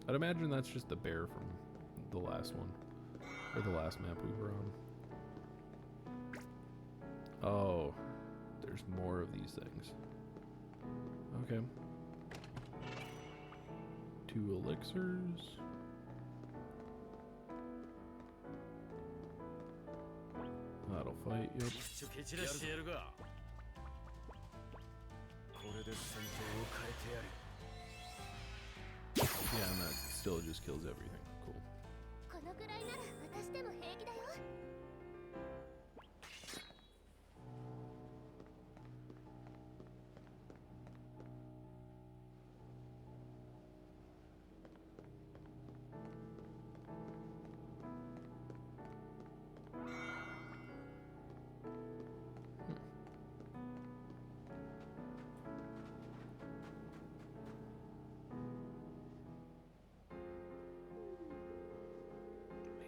I'd imagine that's just the bear from the last one. Or the last map we were on. Oh, there's more of these things. Okay. 2 elixirs. That'll fight, yep. Yeah, and that still just kills everything. Cool.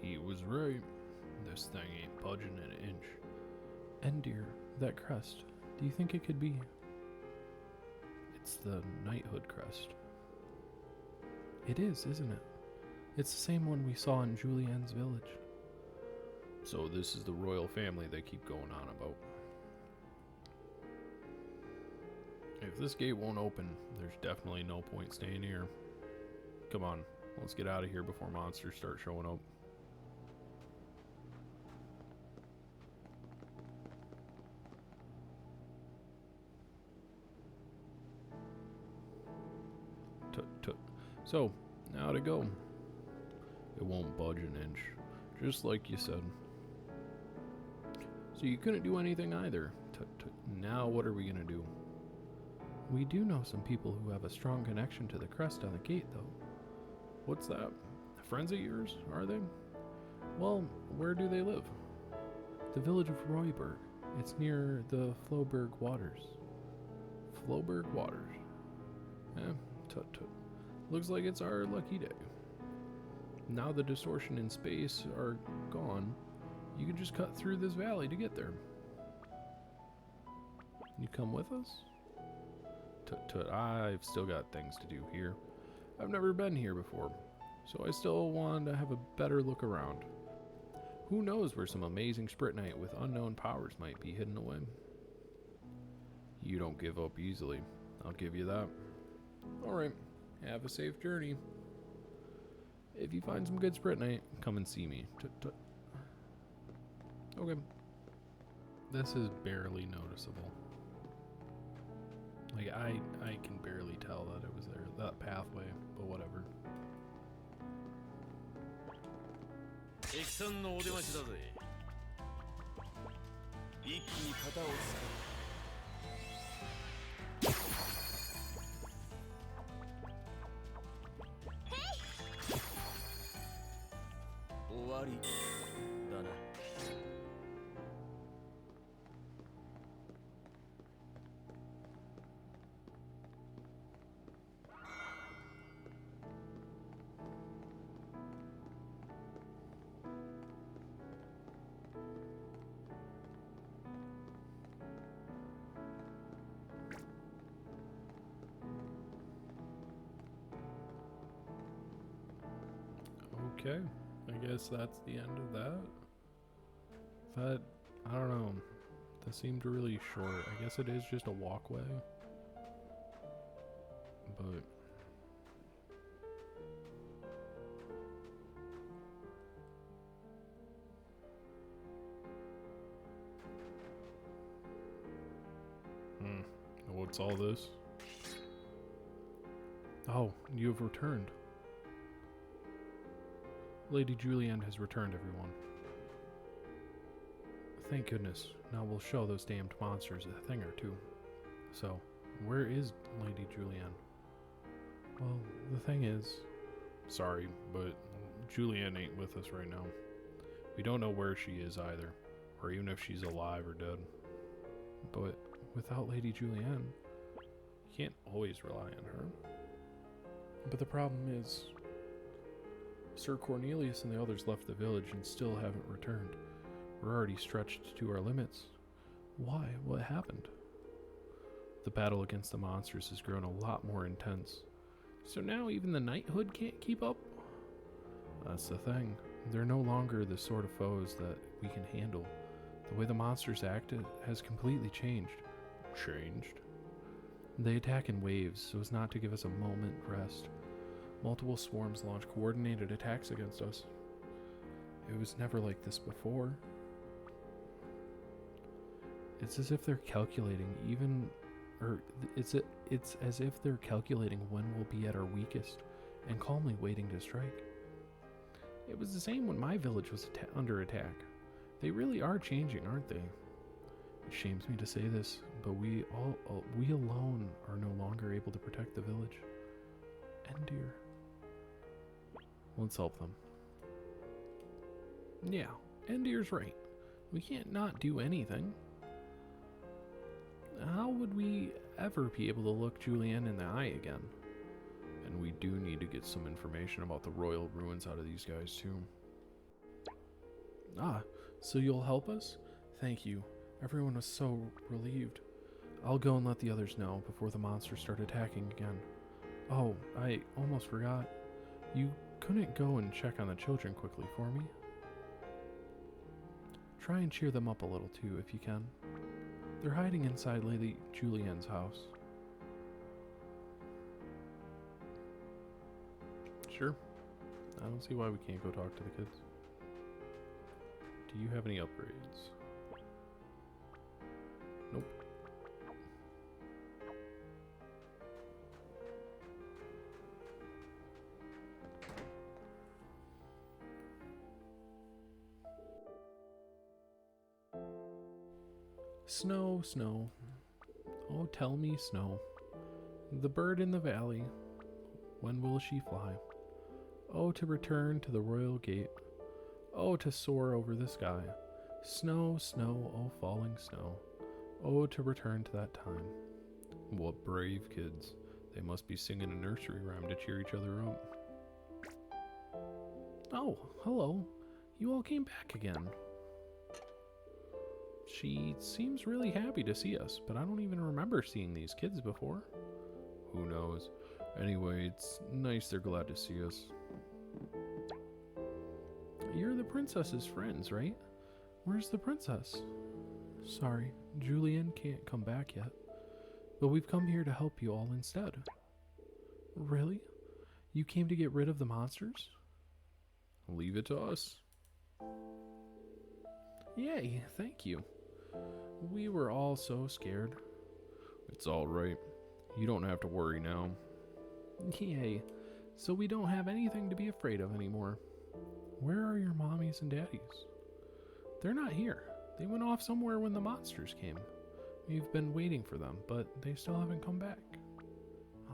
He was right. This thing ain't budging an inch. Endir, that crest. Do you think it could be? It's the knighthood crest. It is, isn't it? It's the same one we saw in Julienne's village. So this is the royal family they keep going on about. If this gate won't open, there's definitely no point staying here. Come on, let's get out of here before monsters start showing up. So, now to go. It won't budge an inch, just like you said. So you couldn't do anything either. Now what are we gonna do? We do know some people who have a strong connection to the crest on the gate, though. What's that? Friends of yours, are they? Well, where do they live? The village of Royburg. It's near the Floberg Waters. Floberg Waters. Eh, Looks like it's our lucky day. Now the distortion in space are gone, you can just cut through this valley to get there. You come with us? I've still got things to do here. I've never been here before, so I still want to have a better look around. Who knows where some amazing Spritnite with unknown powers might be hidden away. You don't give up easily, I'll give you that. Alright, have a safe journey. If you find some good Spritnite, come and see me. Okay. This is barely noticeable. Like, I can barely tell that it was there, that pathway, but whatever. Okay, I guess that's the end of that. That, I don't know, that seemed really short. I guess it is just a walkway. But what's all this? Oh, you have returned. Lady Julienne has returned, everyone. Thank goodness. Now we'll show those damned monsters a thing or two. So, where is Lady Julienne? Well, the thing is... Sorry, but Julienne ain't with us right now. We don't know where she is either, or even if she's alive or dead. But without Lady Julienne, you can't always rely on her. But the problem is... Sir Cornelius and the others left the village and still haven't returned. We're already stretched to our limits. Why? What happened? The battle against the monsters has grown a lot more intense. So now even the knighthood can't keep up? That's the thing. They're no longer the sort of foes that we can handle. The way the monsters act has completely changed. They attack in waves so as not to give us a moment rest. Multiple swarms launch coordinated attacks against us. It was never like this before. It's as if they're calculating it's as if they're calculating when we'll be at our weakest and calmly waiting to strike. It was the same when my village was under attack. They really are changing, aren't they? It shames me to say this, but we alone are no longer able to protect the village. Endir. Let's help them. Yeah, Endir's right. We can't not do anything. How would we ever be able to look Julienne in the eye again? And we do need to get some information about the royal ruins out of these guys too. Ah, so you'll help us? Thank you. Everyone was so relieved. I'll go and let the others know before the monsters start attacking again. Oh, I almost forgot. You couldn't go and check on the children quickly for me? Try and cheer them up a little too, if you can. They're hiding inside Lady Julienne's house. Sure. I don't see why we can't go talk to the kids. Do you have any upgrades? Nope. Snow, snow. Oh, tell me, snow. The bird in the valley. When will she fly? Oh, to return to the royal gate. Oh, to soar over the sky. Snow, snow, oh, falling snow. Oh, to return to that time. What brave kids. They must be singing a nursery rhyme to cheer each other up. Oh, hello. You all came back again. She seems really happy to see us, but I don't even remember seeing these kids before. Who knows? Anyway, it's nice they're glad to see us. You're the princess's friends, right? Where's the princess? Sorry, Julienne can't come back yet, but we've come here to help you all instead. Really? You came to get rid of the monsters? Leave it to us. Yay, thank you. We were all so scared. It's all right. You don't have to worry now. Yay. So we don't have anything to be afraid of anymore. Where are your mommies and daddies? They're not here. They went off somewhere when the monsters came. We've been waiting for them, but they still haven't come back.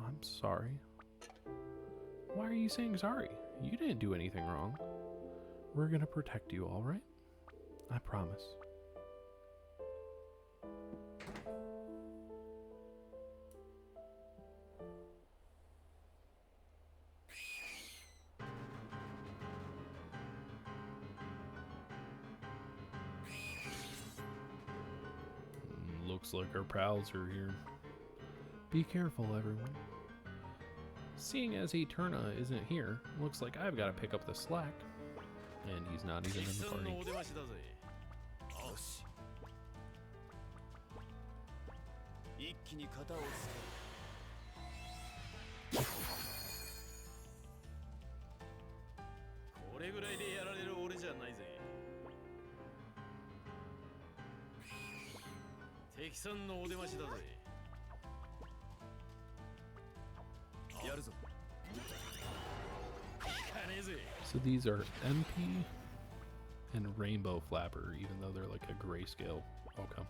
I'm sorry. Why are you saying sorry? You didn't do anything wrong. We're gonna protect you, all right? I promise. Looks like our pals are here. Be careful, everyone. Seeing as Eterna isn't here, looks like I've got to pick up the slack. And he's not even in the party. So these are MP and Rainbow Flapper, even though they're like a grayscale. Okay.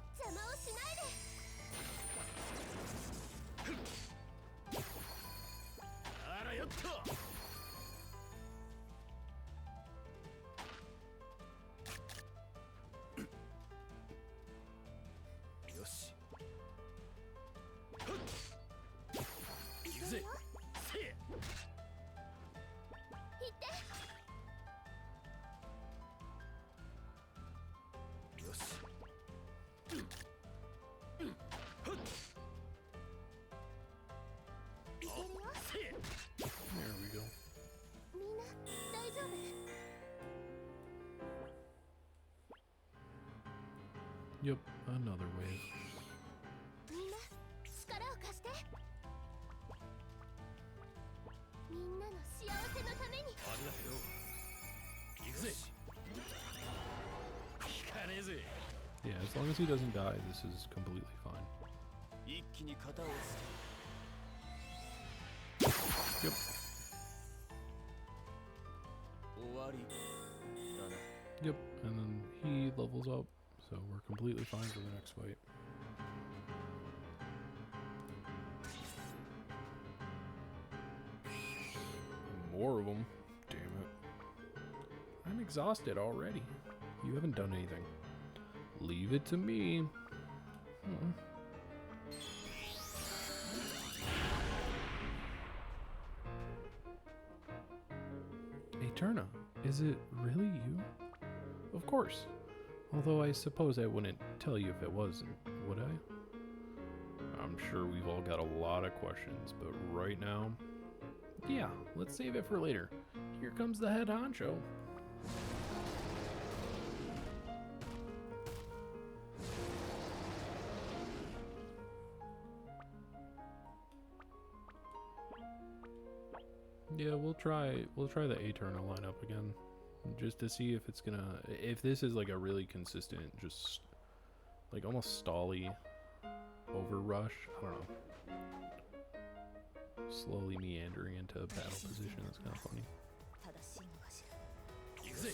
Yep, another wave. みんな力を貸して。みんなの幸せのために。ありがとうよ。行くぜ。引かねえぜ。 Yeah, as long as he doesn't die, this is completely fine. 一気に肩を押す。 Yep. 終わりだな。 Yep, and then he levels up, so we're completely fine for the next fight. More of them. Damn it. I'm exhausted already. You haven't done anything. Leave it to me. Eterna, is it really you? Of course. Although I suppose I wouldn't tell you if it wasn't, would I? I'm sure we've all got a lot of questions, but right now, yeah, let's save it for later. Here comes the head honcho. Yeah, we'll try the Eterna lineup again, just to see if it's gonna, if this is like a really consistent, just like almost stally over rush. I don't know. Slowly meandering into a battle position. That's kind of funny. 正しいのかしら。行くぜ。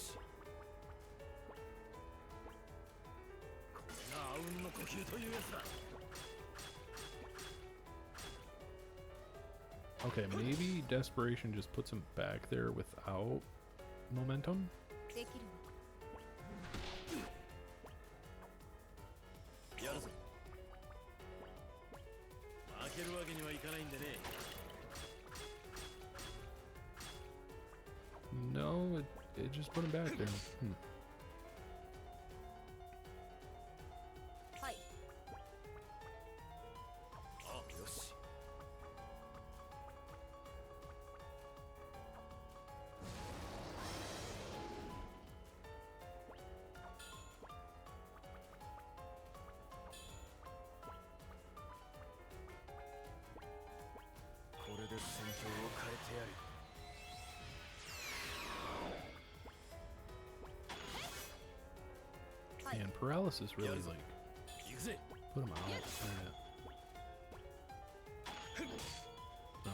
これがあうんの呼吸というやつだ。 Okay, maybe desperation just puts him back there without momentum. できるわ。 やるぞ。負けるわけにはいかないんでね。 No, it just put him back there. はい。あ、よし。 これで戦況を変えてやる。 And paralysis really like 行くぜ。 put him out. Yeah.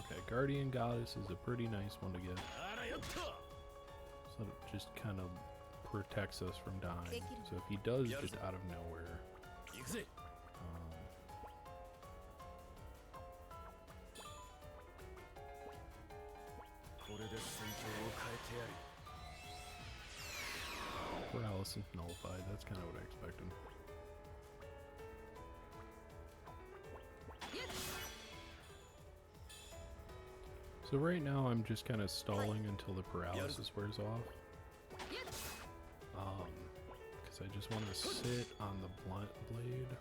Okay, guardian goddess is a pretty nice one to get. あらよっと。 So it just kind of protects us from dying. So if he does just out of nowhere, 行くぜ。 これで戦況を変えてやる。 paralysis nullified. That's kind of what I expected. So right now I'm just kind of stalling until the paralysis wears off. Because I just want to sit on the blunt blade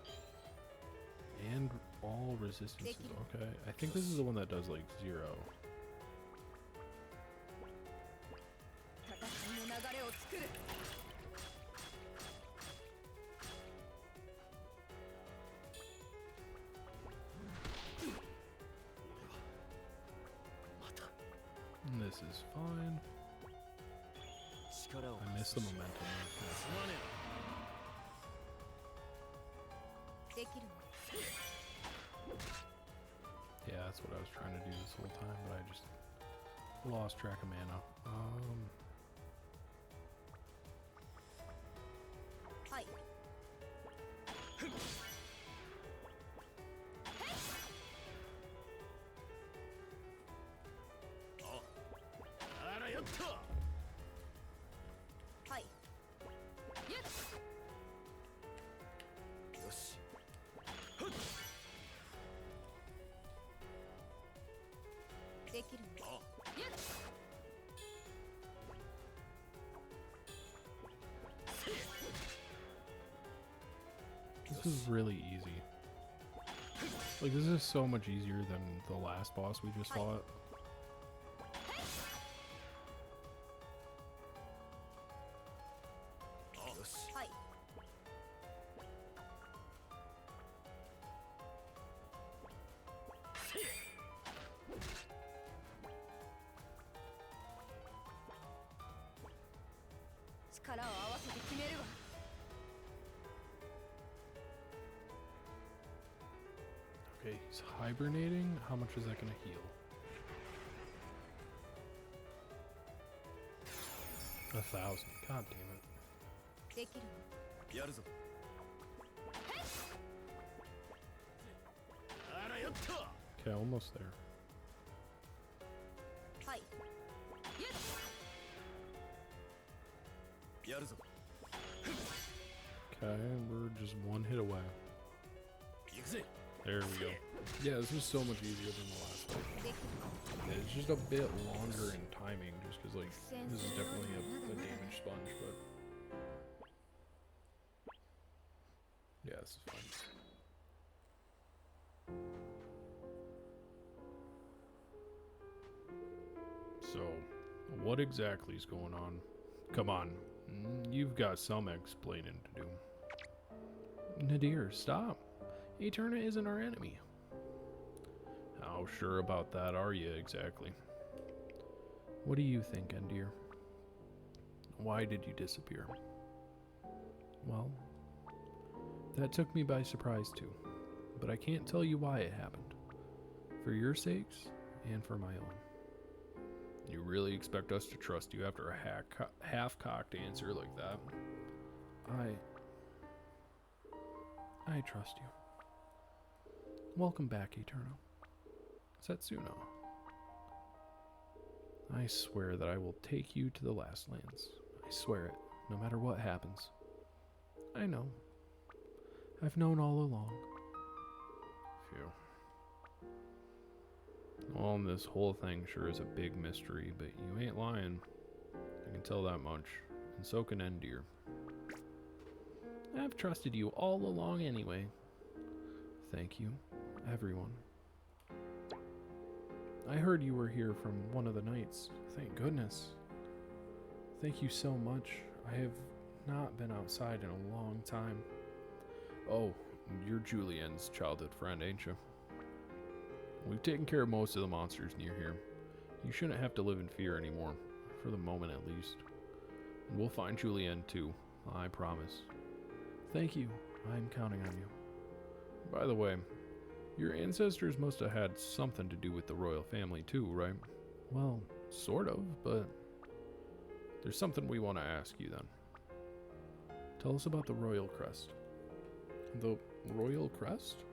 and all resistances. Okay, I think this is the one that does like 0. 戦いの流れを作る。 And this is fine. 力を I missed the momentum. すまねえ。 できるわ。 Yeah, that's what I was trying to do this whole time, but I just lost track of mana. はい。 あらよっと。 はい。よし。 できるわ。 This is really easy. Like, this is so much easier than the last boss we just fought. He's hibernating. How much is that going to heal? 1,000. God damn it. できるのやるぞあらやった Okay, almost there. はいイエスやるぞ Okay, we're just one hit away. 行くぜ There we go. Yeah, this was so much easier than the last one. できるの Yeah, it's just a bit longer in timing, just because, like, this is definitely a damage sponge, but... Yeah, this is fine. So, what exactly is going on? Come on, you've got some explaining to do. Nadir, stop. Eterna isn't our enemy. How sure about that are you exactly? What do you think, Endir? Why did you disappear? Well, that took me by surprise too, but I can't tell you why it happened. For your sakes, and for my own. You really expect us to trust you after a half-cocked answer like that? I trust you. Welcome back, Eterno. Setsuna. I swear that I will take you to the last lands. I swear it, no matter what happens. I know. I've known all along. Phew. Well, this whole thing sure is a big mystery, but you ain't lying. I can tell that much. And so can Endir. I've trusted you all along anyway. Thank you, everyone. I heard you were here from one of the nights. Thank goodness. Thank you so much. I have not been outside in a long time. Oh, you're Julienne's childhood friend, ain't you? We've taken care of most of the monsters near here. You shouldn't have to live in fear anymore, for the moment at least. And we'll find Julienne too, I promise. Thank you. I'm counting on you. By the way, your ancestors must have had something to do with the royal family too, right? Well, sort of, but there's something we want to ask you then. Tell us about the royal crest. The royal crest?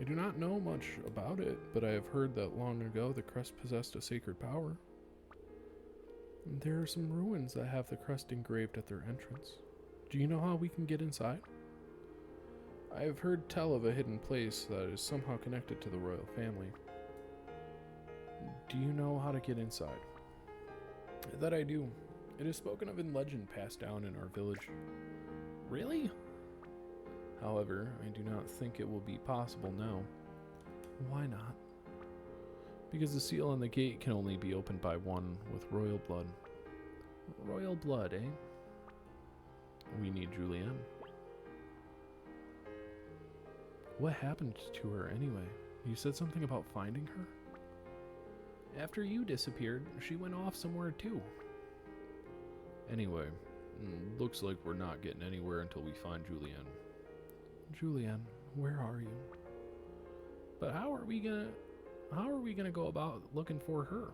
I do not know much about it, but I have heard that long ago the crest possessed a sacred power. And there are some ruins that have the crest engraved at their entrance. Do you know how we can get inside? I have heard tell of a hidden place that is somehow connected to the royal family. Do you know how to get inside? That I do. It is spoken of in legend passed down in our village. Really? However, I do not think it will be possible now. Why not? Because the seal on the gate can only be opened by one with royal blood. Royal blood, eh? We need Julienne. What happened to her anyway? You said something about finding her? After you disappeared, she went off somewhere too. Anyway, looks like we're not getting anywhere until we find Julienne. Julienne, where are you? But how are we gonna go about looking for her?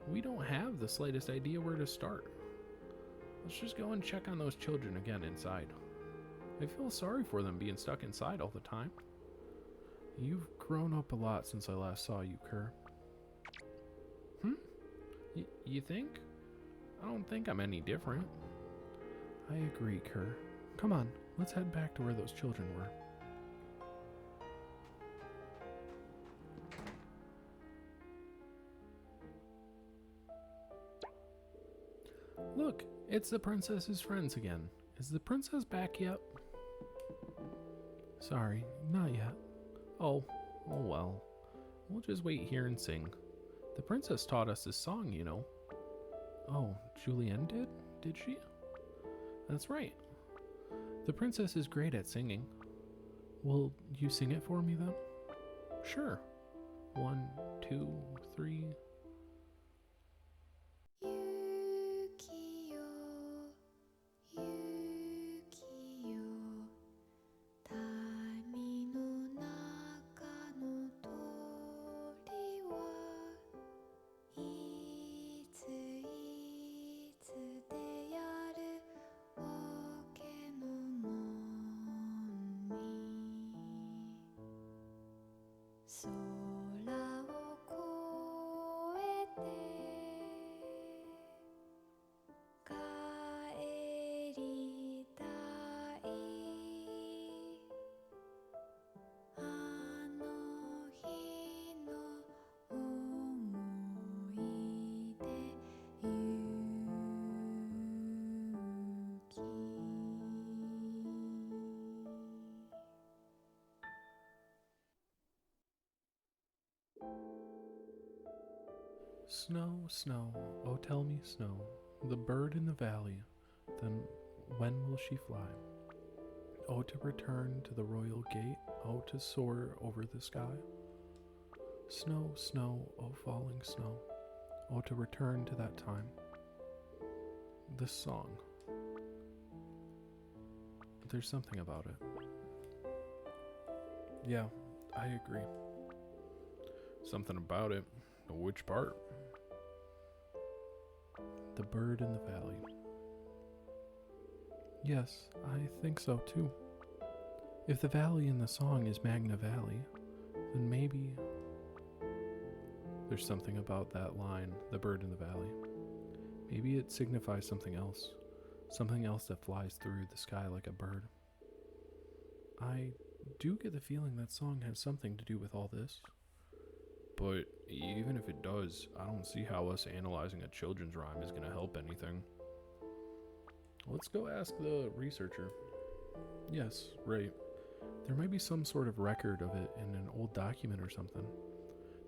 We don't have the slightest idea where to start. Let's just go and check on those children again inside. I feel sorry for them being stuck inside all the time. You've grown up a lot since I last saw you, Kerr. You think? I don't think I'm any different. I agree, Kerr. Come on, let's head back to where those children were. Look, it's the princess's friends again. Is the princess back yet? Sorry, not yet. Oh well. We'll just wait here and sing. The princess taught us this song, you know. Oh, Julienne did she? That's right. The princess is great at singing. Will you sing it for me then? Sure. 1, 2, 3. 雪よ谷の中 Snow, snow, oh tell me snow, the bird in the valley, then when will she fly? Oh, to return to the royal gate, oh, to soar over the sky. Snow, snow, oh falling snow, oh, to return to that time. This song, there's something about it. Yeah, I agree. Something about it. Which part? The bird in the valley. Yes, I think so too. If the valley in the song is Magna Valley, then maybe there's something about that line, the bird in the valley. Maybe it signifies something else that flies through the sky like a bird. I do get the feeling that song has something to do with all this. But even if it does, I don't see how us analyzing a children's rhyme is going to help anything. Let's go ask the researcher. Yes, right. There might be some sort of record of it in an old document or something.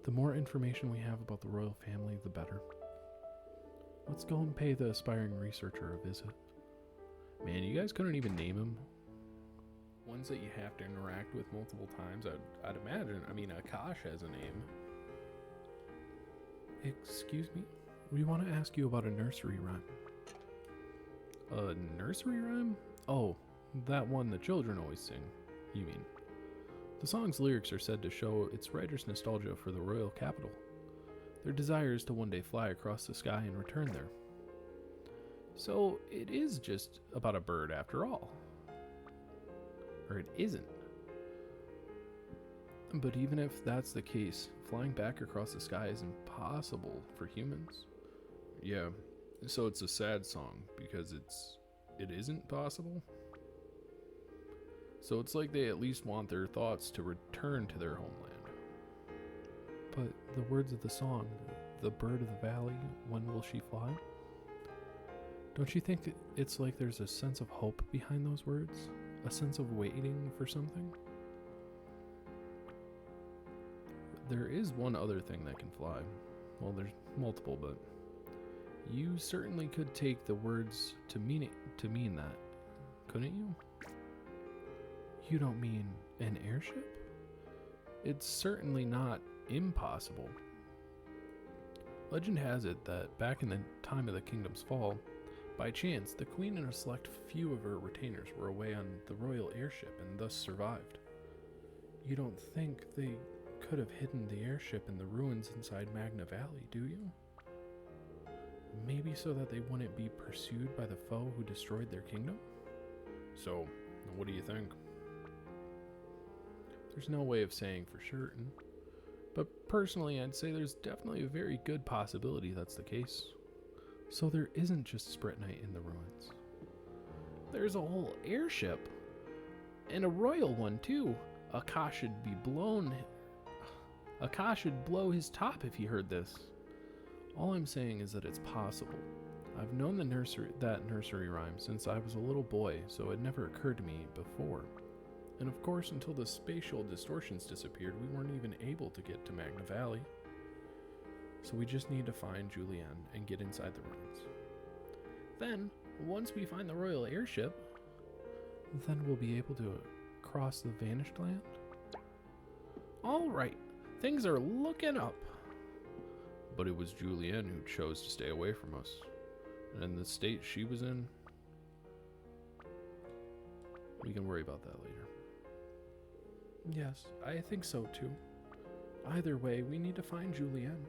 The more information we have about the royal family, the better. Let's go and pay the aspiring researcher a visit. Man, you guys couldn't even name him. Ones that you have to interact with multiple times, I'd imagine. I mean, Akash has a name. Excuse me? We want to ask you about a nursery rhyme. A nursery rhyme? Oh, that one the children always sing, you mean. The song's lyrics are said to show its writer's nostalgia for the royal capital. Their desire is to one day fly across the sky and return there. So it is just about a bird after all. Or it isn't. But even if that's the case, flying back across the sky is impossible for humans. Yeah, so it's a sad song because it isn't possible. So it's like they at least want their thoughts to return to their homeland. But the words of the song, the bird of the valley, when will she fly? Don't you think it's like there's a sense of hope behind those words? A sense of waiting for something? There is one other thing that can fly. Well, there's multiple, but you certainly could take the words to mean that, couldn't you? You don't mean an airship? It's certainly not impossible. Legend has it that back in the time of the kingdom's fall, by chance, the queen and a select few of her retainers were away on the royal airship and thus survived. You don't think they could have hidden the airship in the ruins inside Magna Valley, do you? Maybe so that they wouldn't be pursued by the foe who destroyed their kingdom? So, what do you think? There's no way of saying for certain, but personally I'd say there's definitely a very good possibility that's the case. So there isn't just Sprit Knight in the ruins. There's a whole airship, and a royal one too. Akash should be blown. Akash should blow his top if he heard this. All I'm saying is that it's possible. I've known that nursery rhyme since I was a little boy, so it never occurred to me before. And of course, until the spatial distortions disappeared, we weren't even able to get to Magna Valley. So we just need to find Julienne and get inside the ruins. Then, once we find the royal airship, then we'll be able to cross the vanished land. All right, things are looking up. But it was Julienne who chose to stay away from us. And in the state she was in, we can worry about that later. Yes, I think so too. Either way, we need to find Julienne.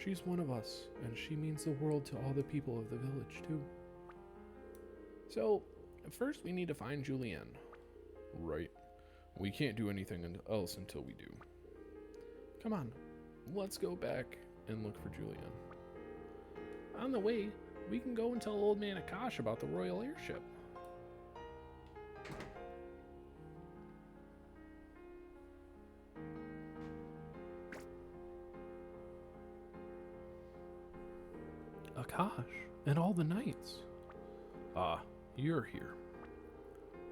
She's one of us, and she means the world to all the people of the village too. So, first we need to find Julienne. Right. We can't do anything else until we do. Come on, let's go back and look for Julienne. On the way, we can go and tell old man Akash about the royal airship. Akash and all the knights. Ah, you're here.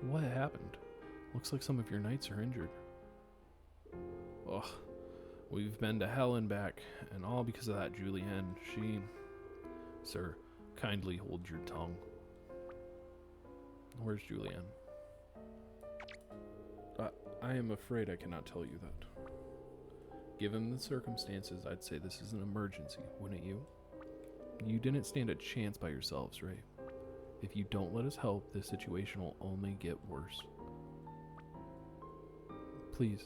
What happened? Looks like some of your knights are injured. Ugh, We've been to hell and back, and all because of that Julienne. She... Sir, kindly hold your tongue. Where's Julienne? I am afraid I cannot tell you that. Given the circumstances, I'd say this is an emergency, wouldn't you? You didn't stand a chance by yourselves, right? If you don't let us help, this situation will only get worse. Please,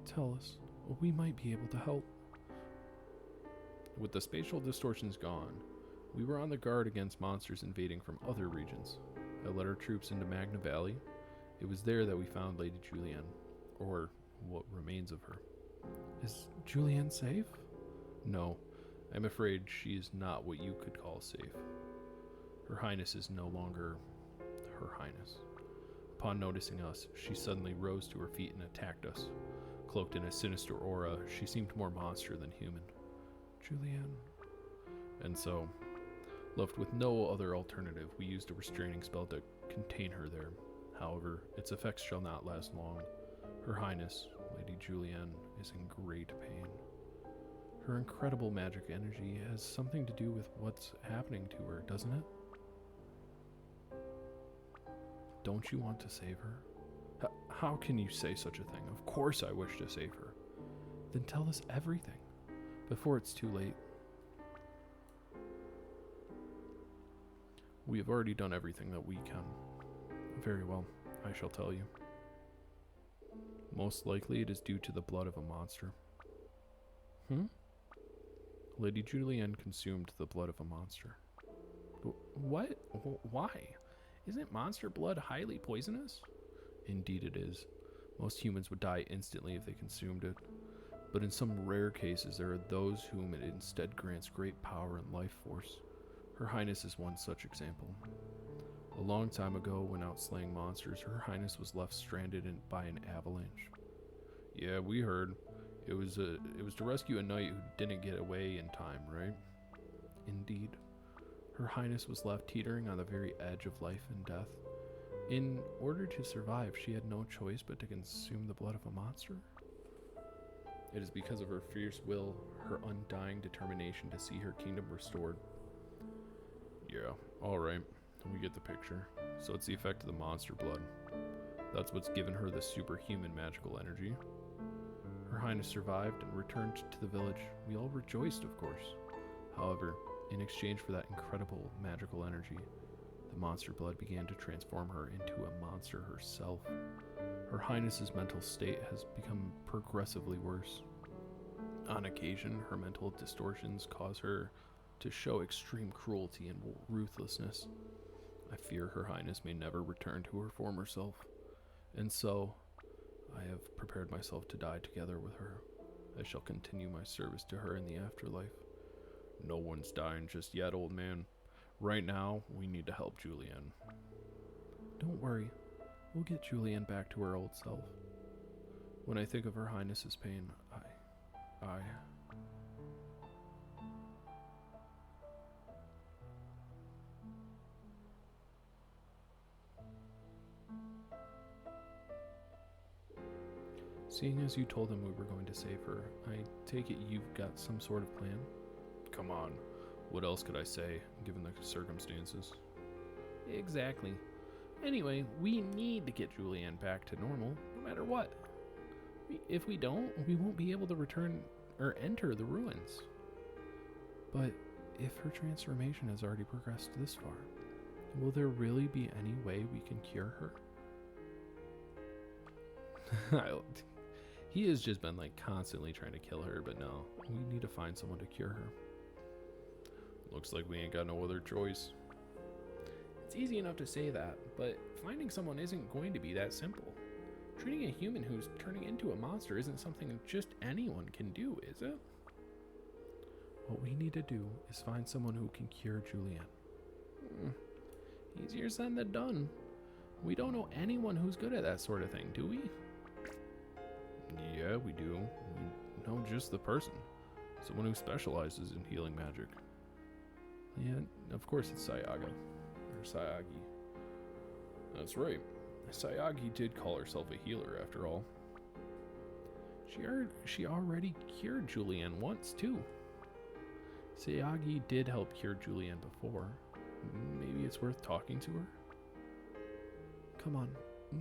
tell us. We might be able to help. With the spatial distortions gone, we were on the guard against monsters invading from other regions. I led our troops into Magna Valley. It was there that we found Lady Julienne, or what remains of her. Is Julienne safe? No, I'm afraid she is not what you could call safe. Her Highness is no longer Her Highness. Upon noticing us, she suddenly rose to her feet and attacked us. Cloaked in a sinister aura, she seemed more monster than human. Julienne. And so, left with no other alternative, we used a restraining spell to contain her there. However, its effects shall not last long. Her Highness, Lady Julienne, is in great pain. Her incredible magic energy has something to do with what's happening to her, doesn't it? Don't you want to save her? How can you say such a thing? Of course I wish to save her. Then tell us everything, before it's too late. We have already done everything that we can. Very well, I shall tell you. Most likely it is due to the blood of a monster. Lady Julienne consumed the blood of a monster. What? Why? Isn't monster blood highly poisonous? Indeed it is. Most humans would die instantly if they consumed it. But in some rare cases, there are those whom it instead grants great power and life force. Her Highness is one such example. A long time ago, when out slaying monsters, Her Highness was left stranded by an avalanche. Yeah, we heard. It was to rescue a knight who didn't get away in time, right? Indeed. Her Highness was left teetering on the very edge of life and death. In order to survive, she had no choice but to consume the blood of a monster. It is because of her fierce will, her undying determination to see her kingdom restored. Yeah, alright. We get the picture. So it's the effect of the monster blood. That's what's given her the superhuman magical energy. Her Highness survived and returned to the village. We all rejoiced, of course. However, in exchange for that incredible magical energy, the monster blood began to transform her into a monster herself. Her Highness's mental state has become progressively worse. On occasion, her mental distortions cause her to show extreme cruelty and ruthlessness. I fear Her Highness may never return to her former self, and so I have prepared myself to die together with her. I shall continue my service to her in the afterlife. No one's dying just yet, old man. Right now, we need to help Julienne. Don't worry. We'll get Julienne back to her old self. When I think of Her Highness's pain, Seeing as you told him we were going to save her, I take it you've got some sort of plan? Come on. What else could I say, given the circumstances? Exactly. Anyway, we need to get Julienne back to normal, no matter what. If we don't, we won't be able to return or enter the ruins. But if her transformation has already progressed this far, will there really be any way we can cure her? He has just been constantly trying to kill her, but no, we need to find someone to cure her. Looks like we ain't got no other choice. It's easy enough to say that, but finding someone isn't going to be that simple. Treating a human who's turning into a monster isn't something just anyone can do, is it? What we need to do is find someone who can cure Julienne. Easier said than done. We don't know anyone who's good at that sort of thing, do we? Yeah, we do. We know just the person. Someone who specializes in healing magic. Yeah, of course it's Sayaga. Or Sayagi. That's right. Sayagi did call herself a healer, after all. She already cured Julienne once, too. Sayagi did help cure Julienne before. Maybe it's worth talking to her? Come on,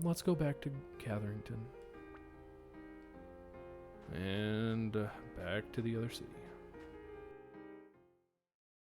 let's go back to Catherington. And back to the other city.